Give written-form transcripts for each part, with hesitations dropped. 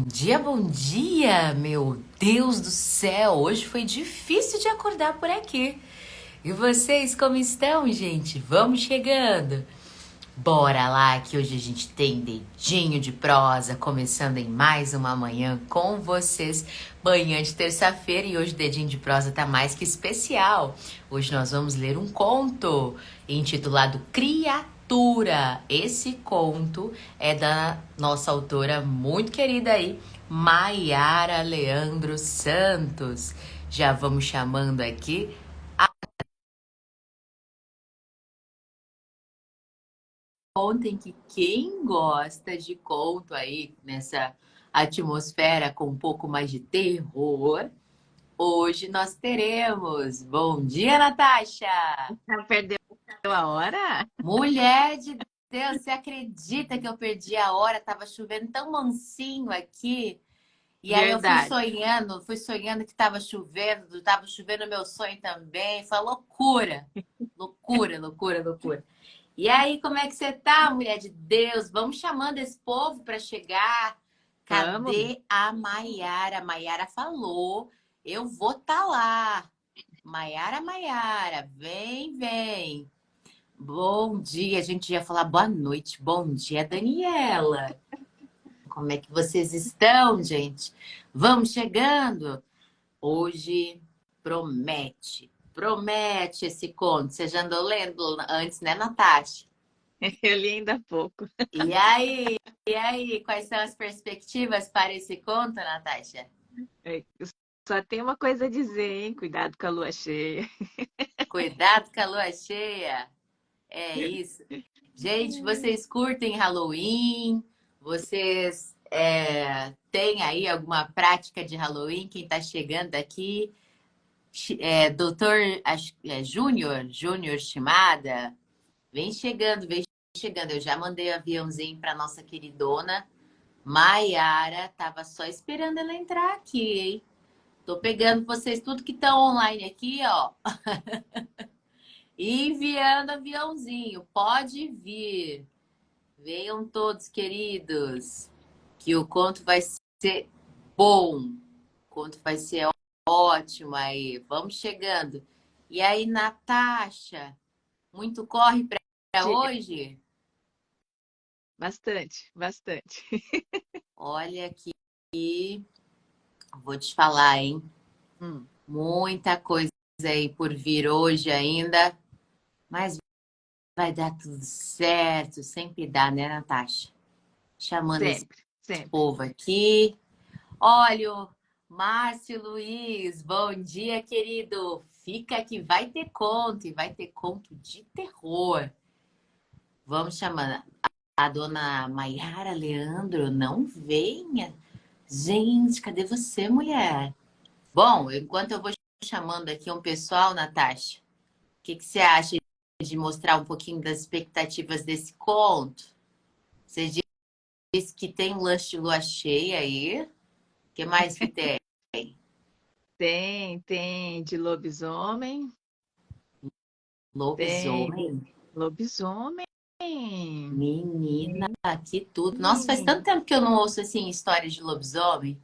bom dia, meu Deus do céu! Hoje foi difícil de acordar por aqui. E vocês como estão, gente? Vamos chegando. Bora lá que hoje a gente tem dedinho de prosa, começando em mais uma manhã com vocês. Manhã de terça-feira e hoje o dedinho de prosa tá mais que especial. Hoje nós vamos ler um conto intitulado Criatura. Esse conto é da nossa autora muito querida aí, Maiara Leandro Santos. Já vamos chamando aqui. Ontem que quem gosta de conto aí nessa atmosfera com um pouco mais de terror, hoje nós teremos. Bom dia, Natasha! Já perdeu a hora? Mulher de Deus, você acredita que eu perdi a hora? Tava chovendo tão mansinho aqui. E aí eu Verdade. fui sonhando que tava chovendo meu sonho também. Foi uma loucura. Loucura, loucura, loucura. E aí, como é que você tá, mulher de Deus? Vamos chamando esse povo para chegar. Vamos. Cadê a Maiara? A Maiara falou, eu vou estar lá. Maiara, Maiara, vem, vem. Bom dia, a gente ia falar boa noite. Bom dia, Daniela. Como é que vocês estão, gente? Vamos chegando. Hoje promete, promete esse conto. Você já andou lendo antes, né, Natasha? Eu li ainda há pouco. E aí? E aí? Quais são as perspectivas para esse conto, Natasha? Eu só tenho uma coisa a dizer, hein? Cuidado com a lua cheia. Cuidado com a lua cheia. É isso. Gente, vocês curtem Halloween? Vocês têm aí alguma prática de Halloween? Quem está chegando aqui? Doutor Júnior Shimada, vem chegando, vem chegando. Eu já mandei um aviãozinho para nossa queridona Maiara. Tava só esperando ela entrar aqui, hein? Tô pegando vocês tudo que estão online aqui, ó. E enviando aviãozinho. Pode vir. Venham todos, queridos. Que o conto vai ser bom. O conto vai ser ótimo aí. Vamos chegando. E aí, Natasha, muito corre para Diga. hoje? Bastante, bastante. Olha aqui, vou te falar, hein? Hum, Muita coisa aí por vir hoje ainda, mas vai dar tudo certo, sempre dá, né, Natasha? Chamando esse sempre, sempre. povo aqui. Olha, o Márcio Luiz, bom dia, querido. Fica que vai ter conto, e vai ter conto de terror. Vamos chamando. A dona Maiara Leandro não venha. Gente, cadê você, mulher? Bom, enquanto eu vou chamando aqui um pessoal, Natasha, o que você acha de mostrar um pouquinho das expectativas desse conto? Você disse que tem um lanche de lua cheia aí. O que mais que tem? Tem de lobisomem, tem Lobisomem? lobisomem. Menina, que tudo. Nossa, faz tanto Sim, tempo que eu não ouço assim histórias de lobisomem.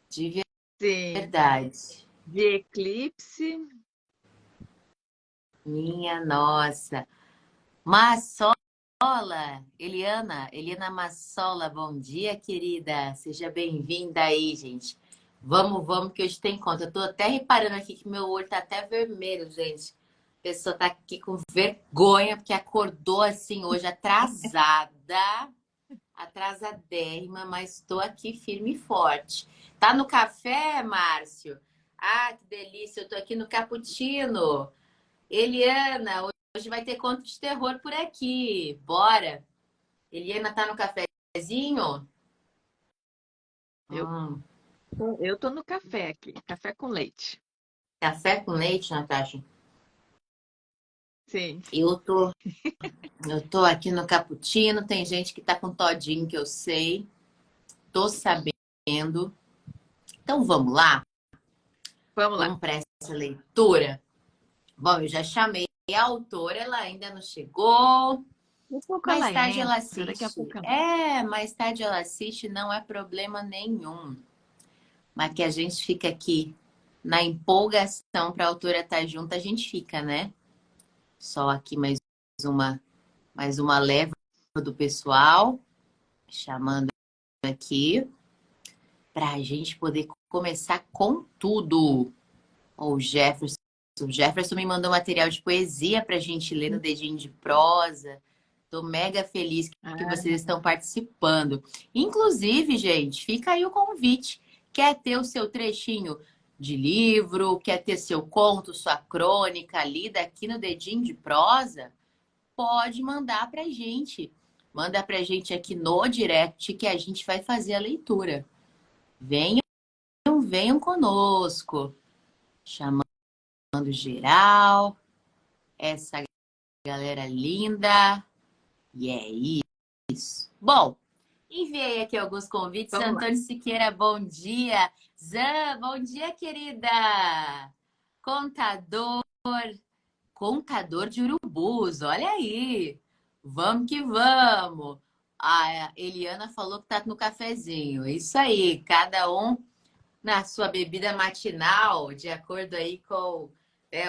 De sim. verdade. De eclipse. Minha nossa. Massola, Eliana Massola, bom dia, querida. Seja bem-vinda aí, gente. Vamos, que hoje tem conta. Eu tô até reparando aqui que meu olho tá até vermelho, gente. A pessoa tá aqui com vergonha, porque acordou assim hoje atrasadérrima, mas estou aqui firme e forte. Tá no café, Márcio? Ah, que delícia, eu tô aqui no cappuccino. Eliana, hoje vai ter conto de terror por aqui. Bora. Eliana tá no cafezinho? Eu, Hum, eu tô no café aqui, café com leite. café com leite, Natasha? Sim. Eu tô, eu tô aqui no cappuccino. Tem gente que tá com todinho que eu sei. Tô sabendo. Então vamos lá. Vamos lá. Vamos para essa leitura. Bom, eu já chamei a autora, ela ainda não chegou. Daqui a pouco Mais ela tarde ela entra, daqui a assiste. pouco ela... Mais tarde ela assiste, não é problema nenhum. Mas que a gente fica aqui na empolgação para a autora estar junto, a gente fica, né? Só aqui uma, mais uma leva do pessoal, chamando aqui, para a gente poder começar com tudo. O Jefferson me mandou material de poesia para a gente ler no dedinho de prosa. Estou mega feliz que vocês Ah, estão participando. Inclusive, gente, fica aí o convite. Quer ter o seu trechinho de livro? Quer ter seu conto, sua crônica lida aqui no dedinho de prosa? Pode mandar para a gente. Manda para a gente aqui no direct que a gente vai fazer a leitura. Venham, venham conosco. Chamando geral. Essa galera linda. E é isso. Bom, enviei aqui alguns convites. vamos lá. Antônio Siqueira, bom dia. Zan, bom dia, querida. Contador, contador de urubus, olha aí. Vamos que vamos. A Eliana falou que tá no cafezinho. Isso aí, cada um na sua bebida matinal, de acordo aí com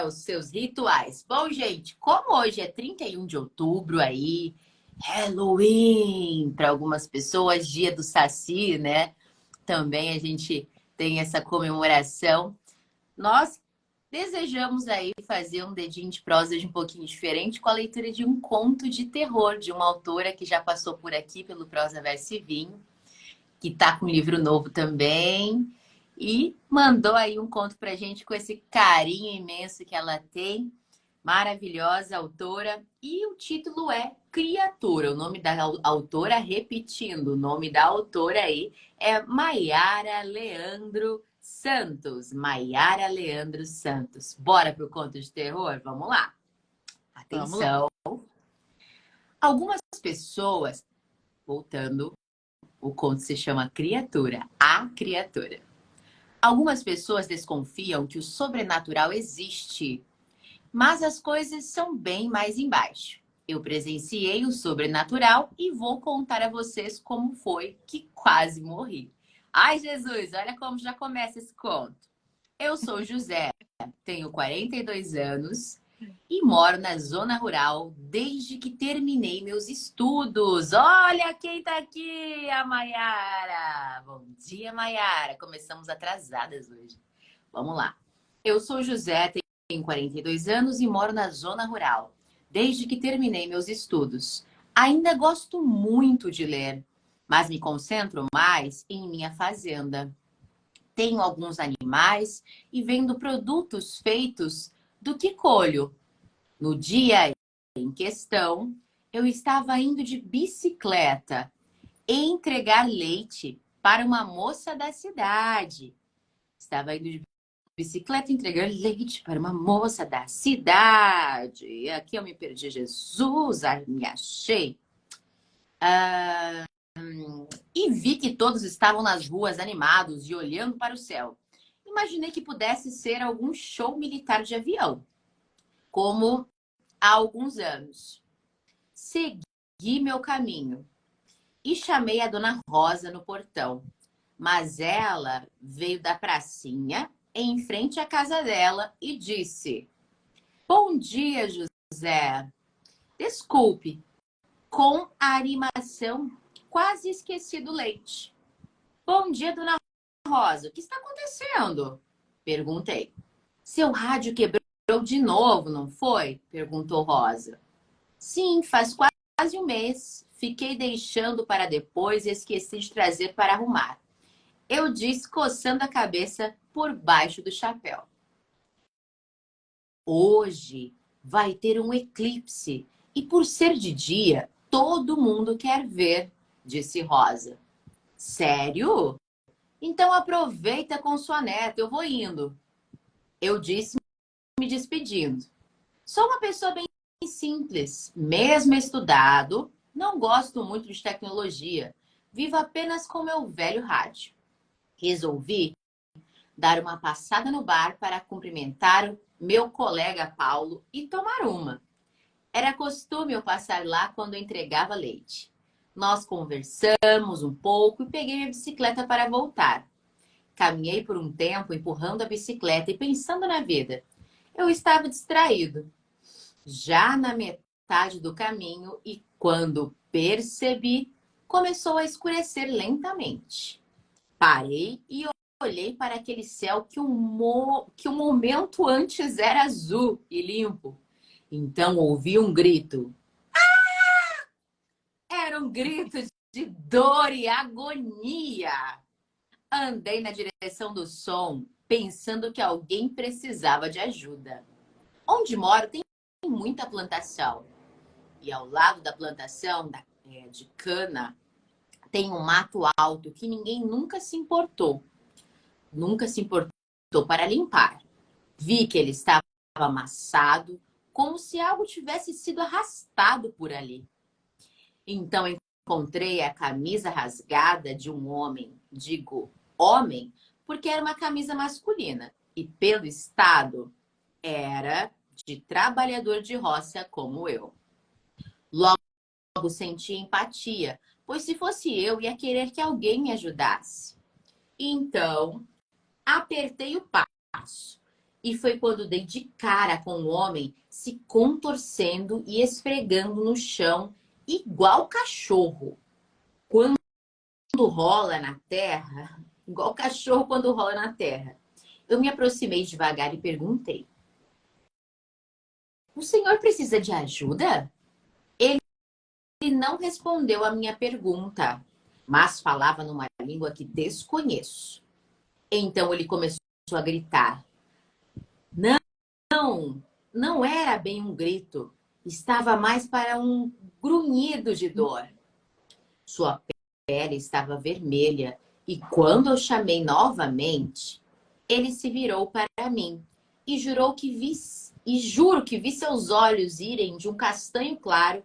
os seus rituais. Bom, gente, como hoje é 31 de outubro aí, Halloween para algumas pessoas, dia do Saci, né? Também a gente tem essa comemoração. Nós desejamos aí fazer um dedinho de prosa de um pouquinho diferente com a leitura de um conto de terror de uma autora que já passou por aqui pelo Prosa Verso e Vinho, que está com um livro novo também, e mandou aí um conto para gente com esse carinho imenso que ela tem. Maravilhosa autora. E o título é Criatura. O nome da autora, repetindo, o nome da autora aí é Maiara Leandro Santos. Maiara Leandro Santos. Bora pro conto de terror? Vamos lá. Vamos lá. Atenção. Algumas pessoas, voltando, o conto se chama Criatura, a Criatura. Algumas pessoas desconfiam que o sobrenatural existe, mas as coisas são bem mais embaixo. Eu presenciei o sobrenatural e vou contar a vocês como foi que quase morri. Ai, Jesus, olha como já começa esse conto. Eu sou José, tenho 42 anos e moro na zona rural desde que terminei meus estudos. Olha quem tá aqui, a Maiara. Bom dia, Maiara. Começamos atrasadas hoje. Vamos lá. Eu sou José, tenho 42 anos e moro na zona rural desde que terminei meus estudos. Ainda gosto muito de ler, mas me concentro mais em minha fazenda. Tenho alguns animais e vendo produtos feitos do que colho. No dia em questão, eu estava indo de bicicleta entregar leite para uma moça da cidade. Estava indo de bicicleta entregar leite para uma moça da cidade. E aqui eu me perdi, Jesus, me achei. E vi que todos estavam nas ruas animados e olhando para o céu. Imaginei que pudesse ser algum show militar de avião, como há alguns anos. Segui meu caminho e chamei a dona Rosa no portão. Mas ela veio da pracinha em frente à casa dela e disse: Bom dia, José. Desculpe, com a animação, quase esqueci do leite. Bom dia, dona Rosa. O que está acontecendo? Perguntei. Seu rádio quebrou de novo, não foi? Perguntou Rosa. Sim, faz quase um mês. Fiquei deixando para depois e esqueci de trazer para arrumar. Eu disse, coçando a cabeça por baixo do chapéu. Hoje vai ter um eclipse e por ser de dia, todo mundo quer ver, disse Rosa. Sério? Então aproveita com sua neta, eu vou indo. Eu disse, me despedindo. Sou uma pessoa bem simples, mesmo estudado, não gosto muito de tecnologia. Vivo apenas com meu velho rádio. Resolvi dar uma passada no bar para cumprimentar o meu colega Paulo e tomar uma. Era costume eu passar lá quando eu entregava leite. Nós conversamos um pouco e peguei minha bicicleta para voltar. Caminhei por um tempo empurrando a bicicleta e pensando na vida. Eu estava distraído, já na metade do caminho, e quando percebi, começou a escurecer lentamente. Parei e olhei para aquele céu que um momento antes era azul e limpo. Então ouvi um grito. Era um grito de dor e agonia. Andei na direção do som, pensando que alguém precisava de ajuda. Onde moro tem muita plantação. E ao lado da plantação de cana, tem um mato alto que ninguém nunca se importou. Nunca se importou para limpar. Vi que ele estava amassado, como se algo tivesse sido arrastado por ali. Então encontrei a camisa rasgada de um homem. Digo homem porque era uma camisa masculina. E pelo estado, era de trabalhador de roça como eu. Logo senti empatia, pois se fosse eu, ia querer que alguém me ajudasse. Então, apertei o passo. E foi quando dei de cara com o homem se contorcendo e esfregando no chão, igual cachorro. Quando rola na terra, igual cachorro quando rola na terra. Eu me aproximei devagar e perguntei: O senhor precisa de ajuda? Ele não respondeu a minha pergunta, mas falava numa língua que desconheço. Então ele começou a gritar. Não, não era bem um grito. Estava mais para um grunhido de dor. Sua pele estava vermelha e quando eu chamei novamente, ele se virou para mim e juro que vi seus olhos irem de um castanho claro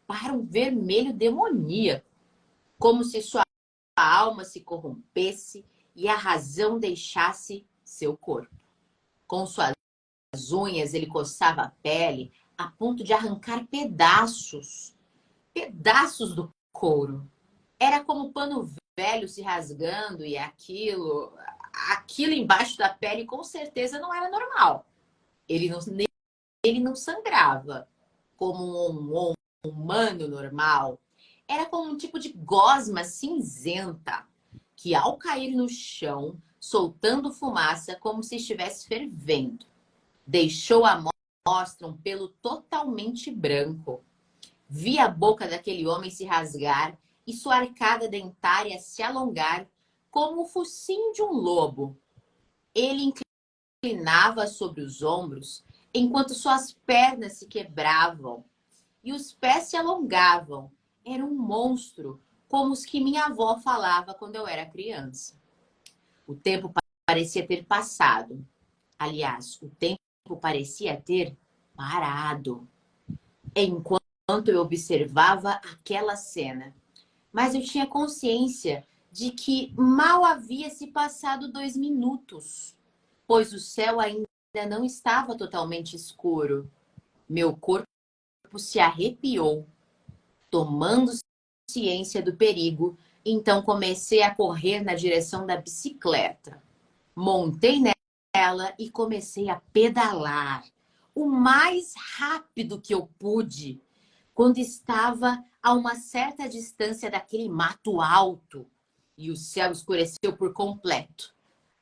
para um vermelho demoníaco, como se sua alma se corrompesse e a razão deixasse seu corpo. Com suas unhas ele coçava a pele a ponto de arrancar pedaços do couro. Era como pano velho se rasgando e aquilo embaixo da pele com certeza não era normal. Ele não sangrava como um humano normal. Era como um tipo de gosma cinzenta que, ao cair no chão, soltando fumaça como se estivesse fervendo, deixou à mostra um pelo totalmente branco. Vi a boca daquele homem se rasgar e sua arcada dentária se alongar como o focinho de um lobo. Ele inclinava sobre os ombros enquanto suas pernas se quebravam e os pés se alongavam. Era um monstro, como os que minha avó falava quando eu era criança. O tempo parecia ter passado. Aliás, o tempo parecia ter parado enquanto eu observava aquela cena. Mas eu tinha consciência de que mal havia se passado 2 minutos, pois o céu ainda não estava totalmente escuro. Meu corpo se arrepiou, tomando ciência do perigo, então comecei a correr na direção da bicicleta. Montei nela e comecei a pedalar o mais rápido que eu pude, quando estava a uma certa distância daquele mato alto e o céu escureceu por completo.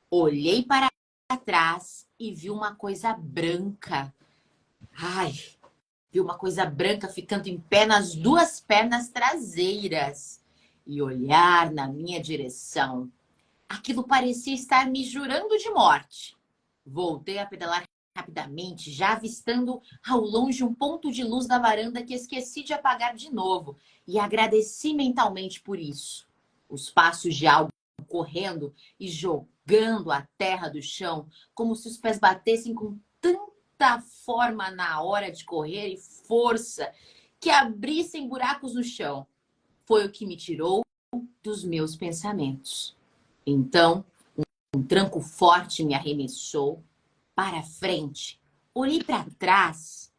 Olhei para trás e vi uma coisa branca. Ai, vi uma coisa branca ficando em pé nas 2 pernas traseiras e olhar na minha direção. Aquilo parecia estar me jurando de morte. Voltei a pedalar rapidamente, já avistando ao longe um ponto de luz da varanda que esqueci de apagar de novo e agradeci mentalmente por isso. Os passos de algo correndo e jogando a terra do chão, como se os pés batessem com tanta forma na hora de correr e força que abrissem buracos no chão. Foi o que me tirou dos meus pensamentos. Então, um tranco forte me arremessou para frente. Olhei para trás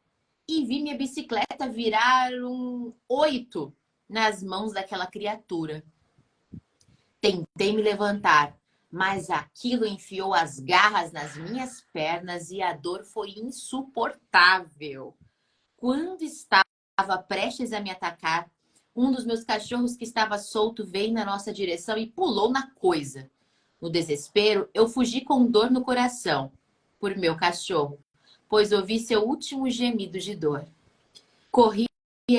e vi minha bicicleta virar um 8 nas mãos daquela criatura. Tentei me levantar, mas aquilo enfiou as garras nas minhas pernas e a dor foi insuportável. Quando estava prestes a me atacar, um dos meus cachorros que estava solto veio na nossa direção e pulou na coisa. No desespero, eu fugi com dor no coração por meu cachorro, pois ouvi seu último gemido de dor. Corri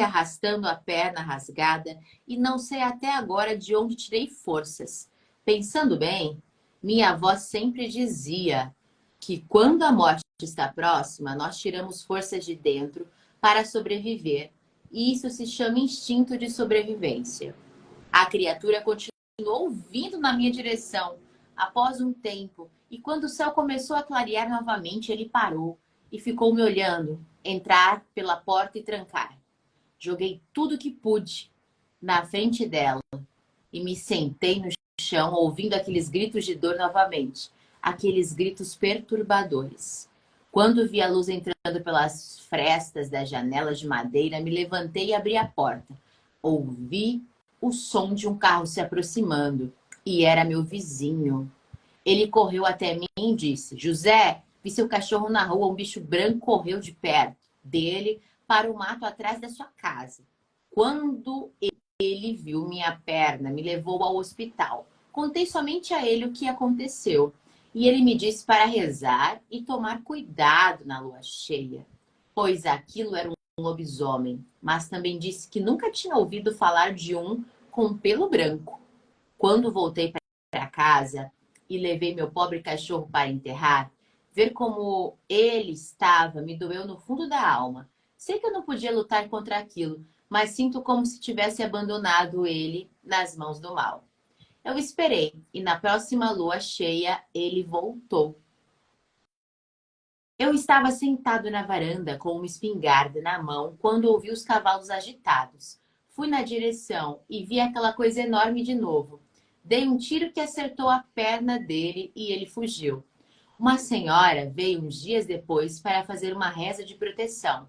arrastando a perna rasgada e não sei até agora de onde tirei forças. Pensando bem, minha avó sempre dizia que quando a morte está próxima, nós tiramos forças de dentro para sobreviver. E isso se chama instinto de sobrevivência. A criatura continuou vindo na minha direção após um tempo, e quando o céu começou a clarear novamente, ele parou e ficou me olhando entrar pela porta e trancar. Joguei tudo que pude na frente dela e me sentei no chão ouvindo aqueles gritos de dor novamente, aqueles gritos perturbadores. Quando vi a luz entrando pelas frestas das janelas de madeira, me levantei e abri a porta. Ouvi o som de um carro se aproximando e era meu vizinho. Ele correu até mim e disse: José, vi seu cachorro na rua, um bicho branco correu de perto dele para o mato atrás da sua casa. Quando ele viu minha perna, me levou ao hospital. Contei somente a ele o que aconteceu. E ele me disse para rezar e tomar cuidado na lua cheia, pois aquilo era um lobisomem. Mas também disse que nunca tinha ouvido falar de um com pelo branco. Quando voltei para casa e levei meu pobre cachorro para enterrar, ver como ele estava me doeu no fundo da alma. Sei que eu não podia lutar contra aquilo, mas sinto como se tivesse abandonado ele nas mãos do mal. Eu esperei e na próxima lua cheia ele voltou. Eu estava sentado na varanda com uma espingarda na mão quando ouvi os cavalos agitados. Fui na direção e vi aquela coisa enorme de novo. Dei um tiro que acertou a perna dele e ele fugiu. Uma senhora veio uns dias depois para fazer uma reza de proteção.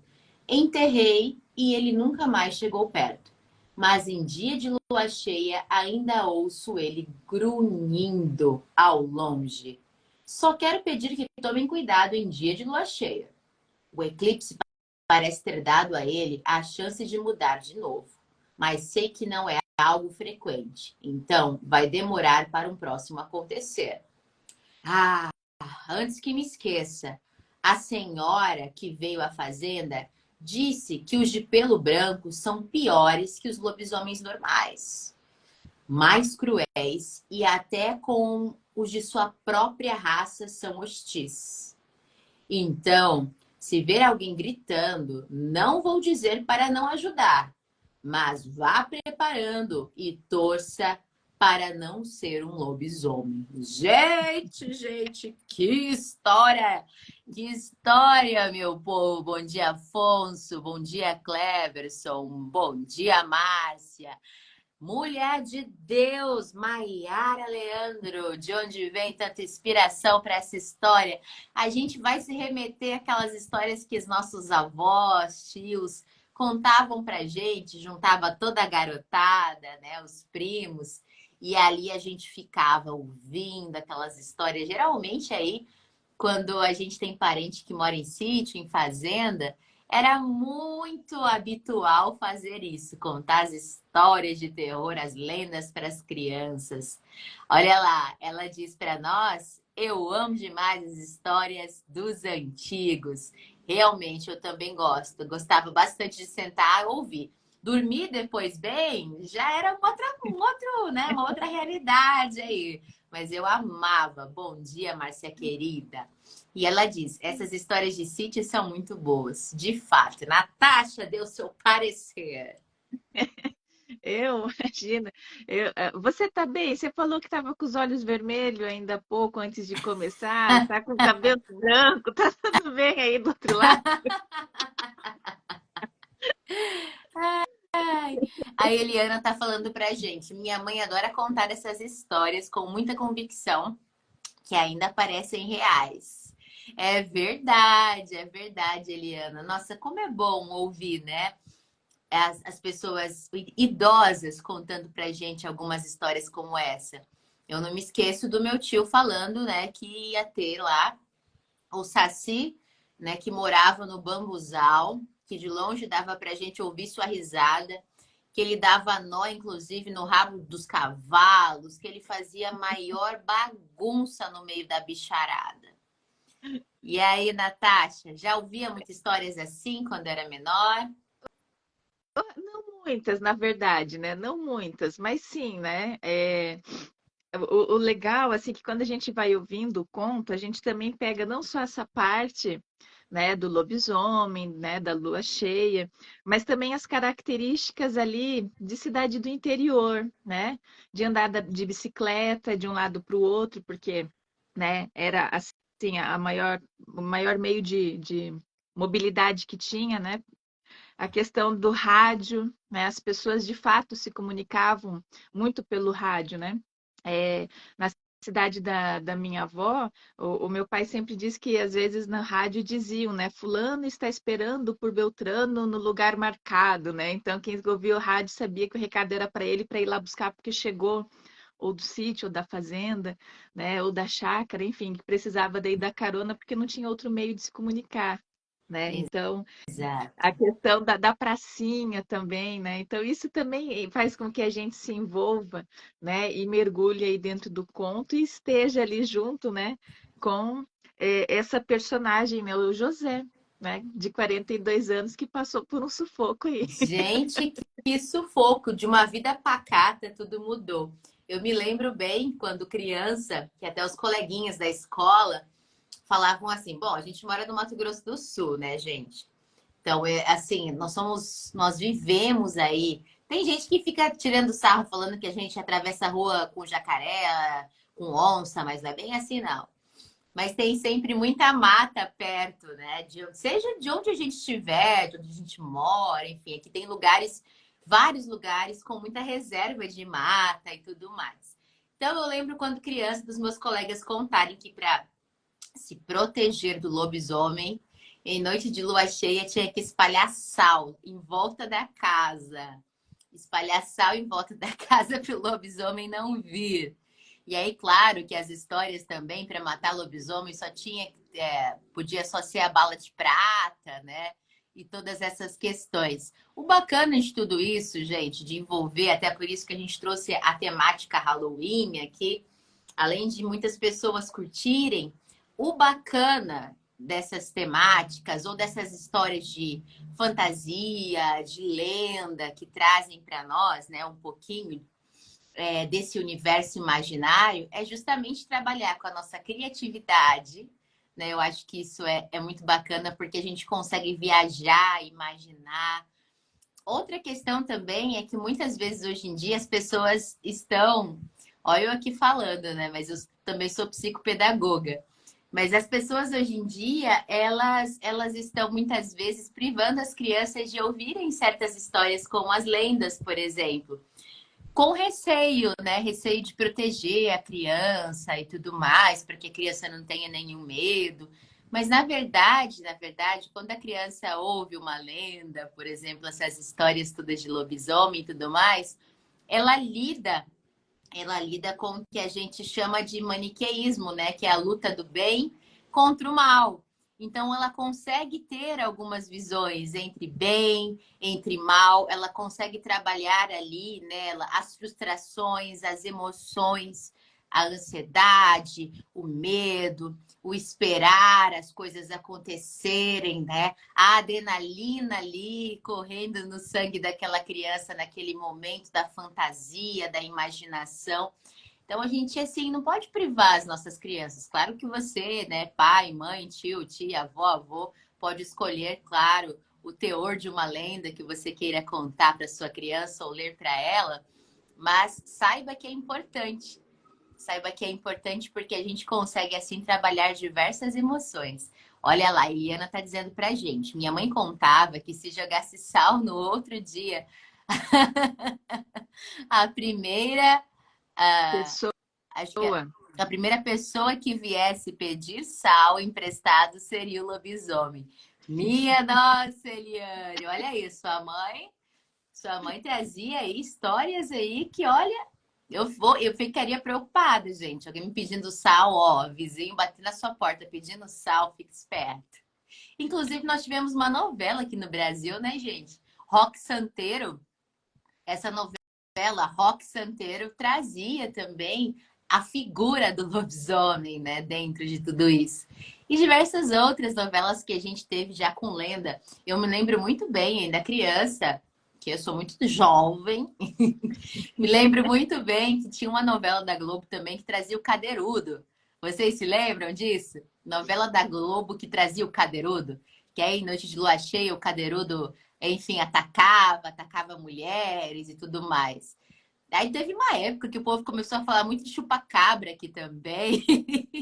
Enterrei e ele nunca mais chegou perto. Mas em dia de lua cheia ainda ouço ele grunhindo ao longe. Só quero pedir que tomem cuidado em dia de lua cheia. O eclipse parece ter dado a ele a chance de mudar de novo. Mas sei que não é algo frequente. Então vai demorar para um próximo acontecer. Ah, antes que me esqueça, a senhora que veio à fazenda disse que os de pelo branco são piores que os lobisomens normais, mais cruéis e até com os de sua própria raça são hostis. Então, se ver alguém gritando, não vou dizer para não ajudar, mas vá preparando e torça para não ser um lobisomem. Gente, que história! Que história, meu povo! Bom dia, Afonso. Bom dia, Cleverson. Bom dia, Márcia. Mulher de Deus, Maiara Leandro, de onde vem tanta inspiração para essa história? A gente vai se remeter àquelas histórias que os nossos avós, tios contavam pra gente, juntava toda a garotada, né, os primos, e ali a gente ficava ouvindo aquelas histórias, geralmente aí quando a gente tem parente que mora em sítio, em fazenda, era muito habitual fazer isso, contar as histórias de terror, as lendas para as crianças. Olha lá, ela diz para nós: eu amo demais as histórias dos antigos. Realmente, eu também gosto. Gostava bastante de sentar e ouvir. Dormir depois bem já era uma outra realidade aí. Mas eu amava. Bom dia, Márcia querida. E ela diz: essas histórias de sítio são muito boas. De fato. Natasha deu seu parecer. Eu, imagina. Você tá bem? Você falou que estava com os olhos vermelhos ainda há pouco antes de começar, tá com o cabelo branco, tá tudo bem aí do outro lado? Ai, a Eliana tá falando pra gente: minha mãe adora contar essas histórias com muita convicção que ainda parecem reais. É verdade, Eliana. Nossa, como é bom ouvir, né? As pessoas idosas contando pra gente algumas histórias como essa. Eu não me esqueço do meu tio falando, né, que ia ter lá o Saci, né, que morava no bambuzal, que de longe dava pra gente ouvir sua risada, que ele dava nó, inclusive, no rabo dos cavalos, que ele fazia maior bagunça no meio da bicharada. E aí, Natasha, já ouvia muitas histórias assim quando era menor? Não muitas, na verdade, né? Não muitas, mas sim, né? O legal, assim, que quando a gente vai ouvindo o conto, a gente também pega não só essa parte, né, do lobisomem, né, da lua cheia, mas também as características ali de cidade do interior, né? De andar de bicicleta de um lado para o outro, porque, né, era assim o maior meio de mobilidade que tinha, né? A questão do rádio, né? As pessoas de fato se comunicavam muito pelo rádio, né? Na cidade da minha avó, o meu pai sempre disse que às vezes na rádio diziam, né? Fulano está esperando por Beltrano no lugar marcado, né? Então quem ouvia o rádio sabia que o recado era para ir lá buscar porque chegou ou do sítio, ou da fazenda, né, ou da chácara, enfim, que precisava daí da carona porque não tinha outro meio de se comunicar, né? Então, a Exato. questão da pracinha também, né? Então, isso também faz com que a gente se envolva, né? E mergulhe aí dentro do conto e esteja ali junto, né? Com essa personagem, né? O José, né? De 42 anos que passou por um sufoco aí. Gente, que sufoco! De uma vida pacata, tudo mudou. Eu me lembro bem quando criança, que até os coleguinhas da escola falavam assim: bom, a gente mora no Mato Grosso do Sul, né, gente? Então, é assim, nós vivemos aí. Tem gente que fica tirando sarro falando que a gente atravessa a rua com jacaré, com onça, mas não é bem assim, não. Mas tem sempre muita mata perto, né? Seja de onde a gente estiver, de onde a gente mora, enfim, aqui tem lugares, vários lugares com muita reserva de mata e tudo mais. Então eu lembro quando criança dos meus colegas contarem que para se proteger do lobisomem, em noite de lua cheia tinha que espalhar sal em volta da casa. Espalhar sal em volta da casa para o lobisomem não vir. E aí, claro que as histórias também para matar lobisomem só tinha, podia só ser a bala de prata, né? E todas essas questões. O bacana de tudo isso, gente, de envolver, até por isso que a gente trouxe a temática Halloween aqui, além de muitas pessoas curtirem, o bacana dessas temáticas ou dessas histórias de fantasia, de lenda que trazem para nós, né, um pouquinho desse universo imaginário é justamente trabalhar com a nossa criatividade. Né? Eu acho que isso é muito bacana porque a gente consegue viajar, imaginar. Outra questão também é que muitas vezes hoje em dia as pessoas estão. Olha eu aqui falando, né? Mas eu também sou psicopedagoga. Mas as pessoas hoje em dia, elas estão muitas vezes privando as crianças de ouvirem certas histórias, como as lendas, por exemplo com receio, né? Receio de proteger a criança e tudo mais, para que a criança não tenha nenhum medo. Mas na verdade, quando a criança ouve uma lenda, por exemplo, essas histórias todas de lobisomem e tudo mais, ela lida, ela lida com o que a gente chama de maniqueísmo, né? Que é a luta do bem contra o mal. Então, ela consegue ter algumas visões entre bem, entre mal, ela consegue trabalhar ali nela as frustrações, as emoções, a ansiedade, o medo, o esperar as coisas acontecerem, né? A adrenalina ali correndo no sangue daquela criança naquele momento da fantasia, da imaginação. Então a gente assim não pode privar as nossas crianças. Claro que você, né, pai, mãe, tio, tia, avó, avô, pode escolher, claro, o teor de uma lenda que você queira contar para sua criança ou ler para ela, mas saiba que é importante. Saiba que é importante porque a gente consegue assim trabalhar diversas emoções. Olha lá, a Eliana está dizendo pra gente. Minha mãe contava que se jogasse sal no outro dia, a primeira, ah, Pessoa, acho que A primeira pessoa que viesse pedir sal emprestado seria o lobisomem. Minha nossa, Eliane, olha isso, sua mãe trazia aí histórias aí que, olha, eu ficaria preocupada, gente. Alguém me pedindo sal, ó, vizinho bater na sua porta pedindo sal, fique esperto. Inclusive, nós tivemos uma novela aqui no Brasil, né, gente? Rock Santeiro. Essa novela, Rock Santeiro, trazia também a figura do lobisomem, né, dentro de tudo isso. E diversas outras novelas que a gente teve já com lenda. Eu me lembro muito bem, ainda criança, que eu sou muito jovem, me lembro muito bem que tinha uma novela da Globo também que trazia o Cadeirudo. Vocês se lembram disso? Novela da Globo que trazia o Cadeirudo? Que aí, noite de lua cheia, o Cadeirudo, enfim, atacava mulheres e tudo mais. Aí teve uma época que o povo começou a falar muito de chupacabra aqui também.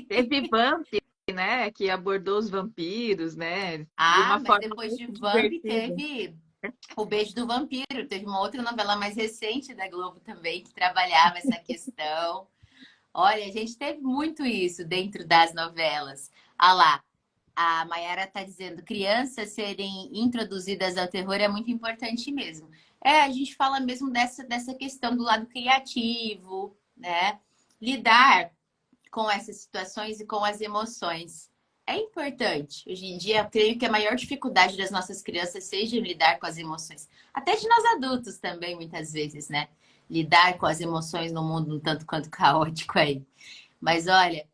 Teve Vamp, né? Que abordou os vampiros, né? De Ah, uma mas forma depois de muito Vamp divertida. teve O Beijo do Vampiro. Teve uma outra novela mais recente da Globo também que trabalhava essa questão. Olha, a gente teve muito isso dentro das novelas. Ah lá, a Mayara está dizendo, crianças serem introduzidas ao terror é muito importante mesmo. É, a gente fala mesmo dessa questão do lado criativo, né? Lidar com essas situações e com as emoções. É importante. Hoje em dia, eu creio que a maior dificuldade das nossas crianças seja lidar com as emoções. Até de nós adultos também, muitas vezes, né? Lidar com as emoções no mundo um tanto quanto caótico aí. Mas olha,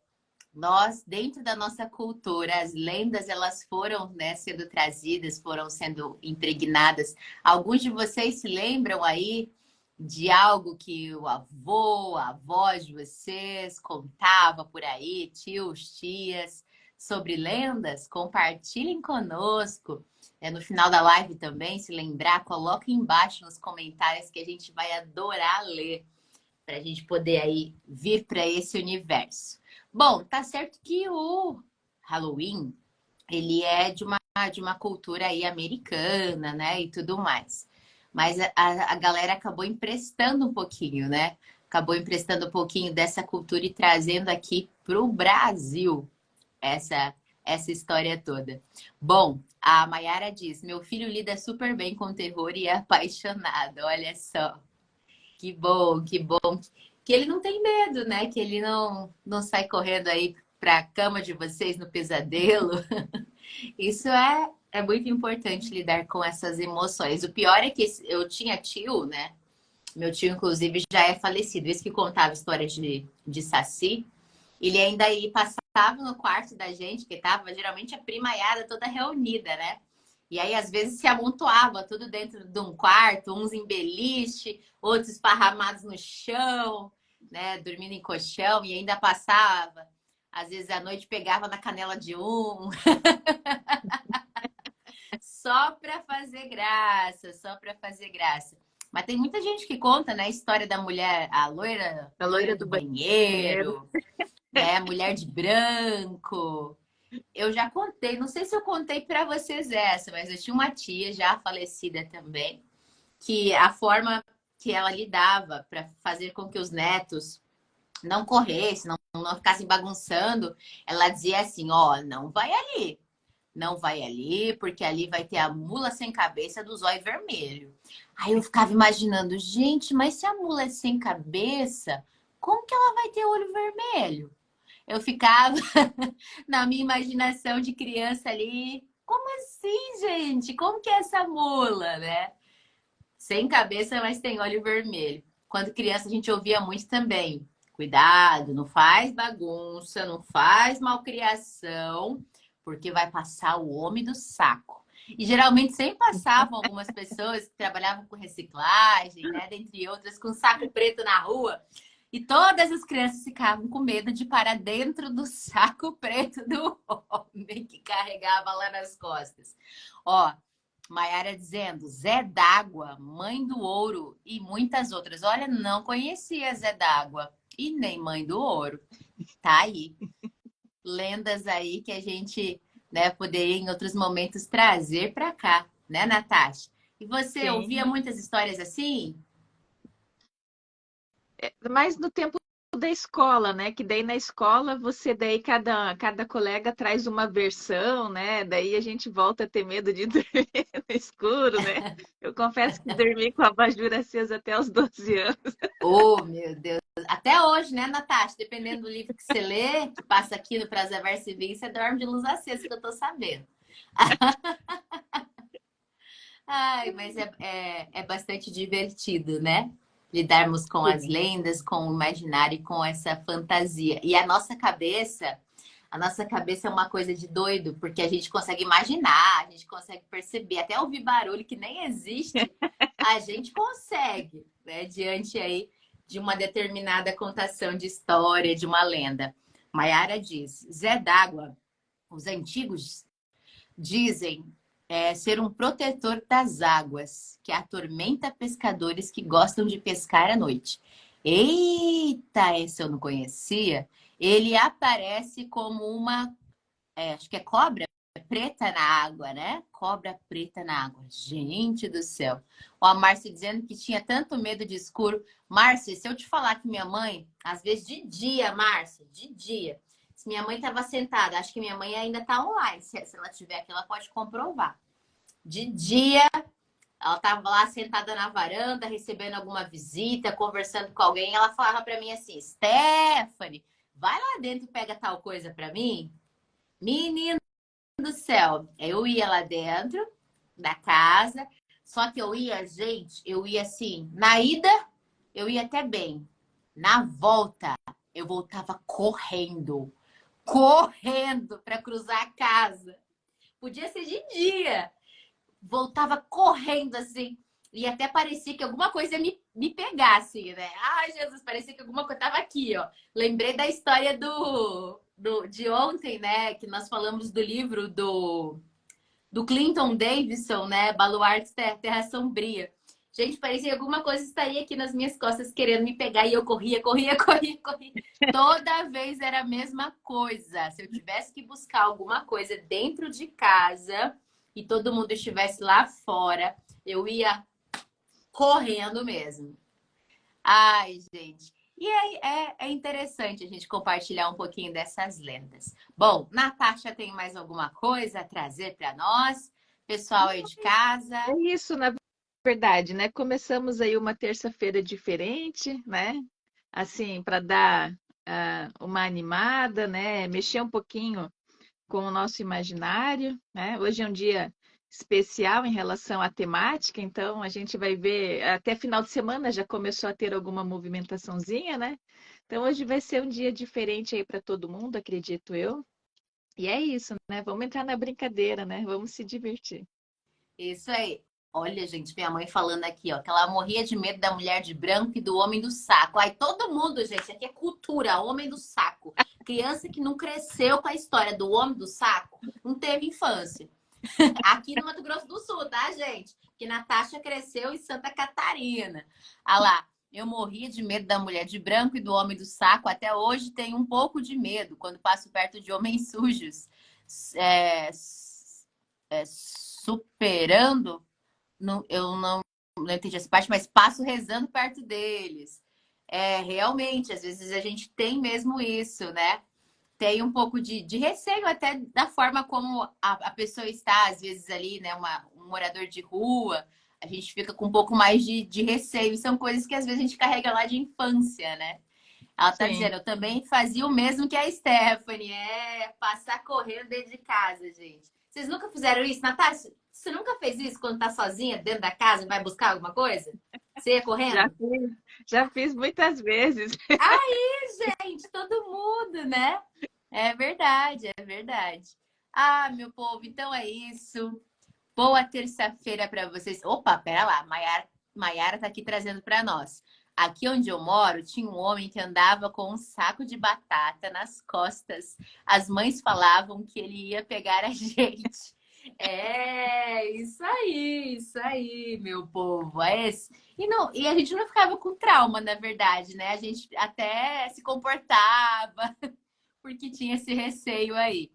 nós, dentro da nossa cultura, as lendas, elas foram, né, sendo trazidas, foram sendo impregnadas. Alguns de vocês se lembram aí de algo que o avô, a avó de vocês contava por aí, tios, tias, sobre lendas? Compartilhem conosco. No final da live também, se lembrar, coloque embaixo nos comentários que a gente vai adorar ler para a gente poder aí vir para esse universo. Bom, tá certo que o Halloween, ele é de uma cultura aí americana, né, e tudo mais. Mas a galera acabou emprestando um pouquinho, né? Acabou emprestando um pouquinho dessa cultura e trazendo aqui para o Brasil essa, essa história toda. Bom, a Mayara diz: meu filho lida super bem com terror e é apaixonado. Olha só. Que bom. Que ele não tem medo, né? Que ele não sai correndo aí para a cama de vocês no pesadelo. Isso é muito importante lidar com essas emoções. O pior é que eu tinha tio, né? Meu tio, inclusive, já é falecido. Esse que contava história de Saci. Ele ainda aí passava no quarto da gente, que tava geralmente a primaiada toda reunida, né? E aí, às vezes, se amontoava tudo dentro de um quarto, uns em beliche, outros esparramados no chão, né? Dormindo em colchão, e ainda passava. Às vezes, à noite, pegava na canela de um, só para fazer graça, só para fazer graça. Mas tem muita gente que conta, né, a história da mulher, a A loira loira do do banheiro. banheiro, né? Mulher de branco. Eu já contei, não sei se eu contei para vocês essa, mas eu tinha uma tia já falecida também, que a forma que ela lidava para fazer com que os netos não corressem, não ficassem bagunçando, ela dizia assim: ó, não vai ali. Não vai ali, porque ali vai ter a mula sem cabeça do zóio vermelho. Aí eu ficava imaginando, gente, mas se a mula é sem cabeça, como que ela vai ter olho vermelho? Eu ficava na minha imaginação de criança ali. Como assim, gente? Como que é essa mula, né? Sem cabeça, mas tem olho vermelho. Quando criança, a gente ouvia muito também. Cuidado, não faz bagunça, não faz malcriação, porque vai passar o homem do saco. E geralmente sempre passavam algumas pessoas que trabalhavam com reciclagem, né? Dentre outras, com saco preto na rua. E todas as crianças ficavam com medo de parar dentro do saco preto do homem que carregava lá nas costas. Ó, Maiara dizendo, Zé d'Água, Mãe do Ouro e muitas outras. Olha, não conhecia Zé d'Água e nem Mãe do Ouro. Tá aí. Lendas aí que a gente, né, poderia em outros momentos trazer para cá, né, Natasha? E você ouvia Sim. muitas histórias assim? Mas no tempo da escola, né? Que daí na escola você daí cada colega traz uma versão, né? Daí a gente volta a ter medo de dormir no escuro, né? Eu confesso que dormi com a abajur acesa até os 12 anos. Oh, meu Deus. Até hoje, né, Natasha? Dependendo do livro que você lê, que passa aqui no Prazer Verso e Vinho, você dorme de luz acesa, que eu tô sabendo. Ai, mas é bastante divertido, né? Lidarmos com as Sim. lendas, com o imaginário e com essa fantasia. E a nossa cabeça é uma coisa de doido, porque a gente consegue imaginar, a gente consegue perceber, até ouvir barulho que nem existe, a gente consegue, né? Diante aí de uma determinada contação de história, de uma lenda. Maiara diz: Zé d'Água, os antigos dizem ser um protetor das águas, que atormenta pescadores que gostam de pescar à noite. Eita, esse eu não conhecia. Ele aparece como uma, acho que é cobra preta na água, né? Cobra preta na água. Gente do céu. Ó, a Márcia dizendo que tinha tanto medo de escuro. Márcia, se eu te falar que minha mãe, às vezes de dia, Márcia, de dia, se minha mãe estava sentada, acho que minha mãe ainda está online. Se ela tiver aqui, ela pode comprovar. De dia, ela estava lá sentada na varanda, recebendo alguma visita, conversando com alguém. Ela falava para mim assim: Stephanie, vai lá dentro e pega tal coisa para mim. Menino do céu, eu ia lá dentro da casa, só que eu ia, gente, eu ia assim, na ida eu ia até bem, na volta eu voltava correndo para cruzar a casa. Podia ser de dia, voltava correndo assim. E até parecia que alguma coisa me pegasse, né? Ai, Jesus, parecia que alguma coisa tava aqui, ó. Lembrei da história de ontem, né? Que nós falamos do livro do Clinton Davidson, né? Baluartes Terra Sombria. Gente, parecia que alguma coisa estaria aqui nas minhas costas querendo me pegar e eu corria. Toda vez era a mesma coisa. Se eu tivesse que buscar alguma coisa dentro de casa e todo mundo estivesse lá fora, eu ia correndo mesmo. Ai, gente. E aí é interessante a gente compartilhar um pouquinho dessas lendas. Bom, Natasha tem mais alguma coisa a trazer para nós? Pessoal aí de casa? É isso, na verdade, né? Começamos aí uma terça-feira diferente, né? Assim, para dar uma animada, né? Mexer um pouquinho com o nosso imaginário, né? Hoje é um dia especial em relação à temática, então a gente vai ver, até final de semana já começou a ter alguma movimentaçãozinha, né? Então hoje vai ser um dia diferente aí para todo mundo, acredito eu. E é isso, né? Vamos entrar na brincadeira, né? Vamos se divertir. Isso aí. Olha, gente, minha mãe falando aqui, ó, que ela morria de medo da mulher de branco e do homem do saco. Aí todo mundo, gente, aqui é cultura, homem do saco. Criança que não cresceu com a história do homem do saco, não teve infância. Aqui no Mato Grosso do Sul, tá, gente? Que Natasha cresceu em Santa Catarina. Ah lá, eu morria de medo da mulher de branco e do homem do saco. Até hoje tenho um pouco de medo quando passo perto de homens sujos. É, superando, eu não entendi essa parte, mas passo rezando perto deles. É, realmente, às vezes a gente tem mesmo isso, né? Tem um pouco de receio até da forma como a pessoa está, às vezes ali, né? Um morador de rua, a gente fica com um pouco mais de receio. E são coisas que às vezes a gente carrega lá de infância, né? Ela tá Sim. dizendo, eu também fazia o mesmo que a Stephanie, passar correndo dentro de casa, gente. Vocês nunca fizeram isso, Natasha? Você nunca fez isso quando tá sozinha dentro da casa e vai buscar alguma coisa? Você ia Já correndo? fiz, já fiz muitas vezes. Gente, todo mundo, né? É verdade, é verdade. Ah, meu povo, então é isso. Boa terça-feira para vocês. Opa, pera lá, Maiara tá aqui trazendo para nós. Aqui onde eu moro, tinha um homem que andava com um saco de batata nas costas. As mães falavam que ele ia pegar a gente. Isso aí, meu povo. E a gente não ficava com trauma, na verdade, né? A gente até se comportava, porque tinha esse receio aí.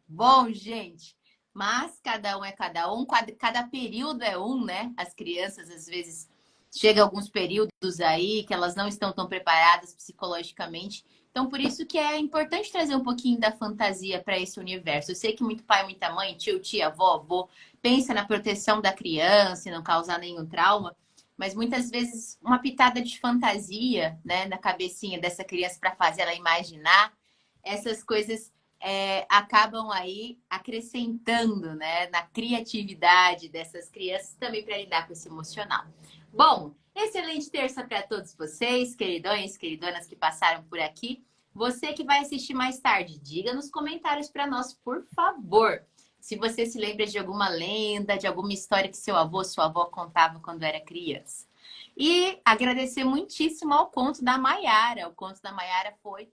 Bom, gente, mas cada um é cada um, cada período é um, né? As crianças às vezes chega alguns períodos aí que elas não estão tão preparadas psicologicamente. Então, por isso que é importante trazer um pouquinho da fantasia para esse universo. Eu sei que muito pai, muita mãe, tio, tia, avó, avô, pensa na proteção da criança e não causar nenhum trauma, mas muitas vezes uma pitada de fantasia, né, na cabecinha dessa criança para fazer ela imaginar, essas coisas acabam aí acrescentando, né, na criatividade dessas crianças também para lidar com esse emocional. Bom, excelente terça para todos vocês, queridões, queridonas que passaram por aqui. Você que vai assistir mais tarde, diga nos comentários para nós, por favor, se você se lembra de alguma lenda, de alguma história que seu avô, sua avó contava quando era criança. E agradecer muitíssimo ao conto da Maiara. O conto da Maiara foi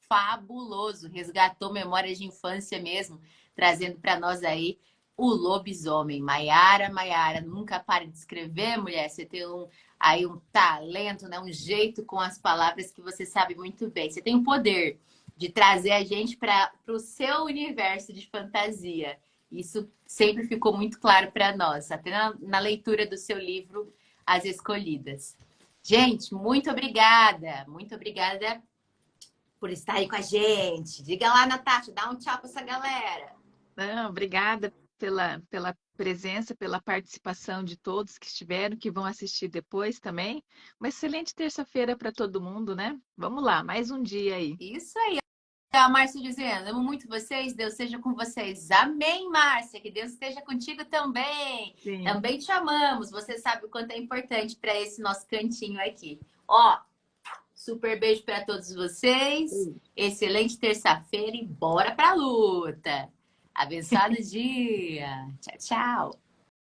fabuloso, resgatou memórias de infância mesmo, trazendo para nós aí o lobisomem. Maiara, Maiara, nunca pare de escrever, mulher. Você tem aí um talento, né? Um jeito com as palavras que você sabe muito bem. Você tem o poder de trazer a gente para o seu universo de fantasia. Isso sempre ficou muito claro para nós, até na leitura do seu livro As Escolhidas. Gente, muito obrigada por estar aí com a gente. Diga lá, Natasha, dá um tchau para essa galera. Não, obrigada pela presença, pela participação de todos que estiveram, que vão assistir depois também. Uma excelente terça-feira para todo mundo, né? Vamos lá, mais um dia aí. Isso aí. A Márcia dizendo, amo muito vocês, Deus seja com vocês. Amém, Márcia, que Deus esteja contigo também. Sim. Também te amamos, você sabe o quanto é importante para esse nosso cantinho aqui. Ó, super beijo para todos vocês, excelente terça-feira e bora pra luta. Abençoado dia. Tchau, tchau.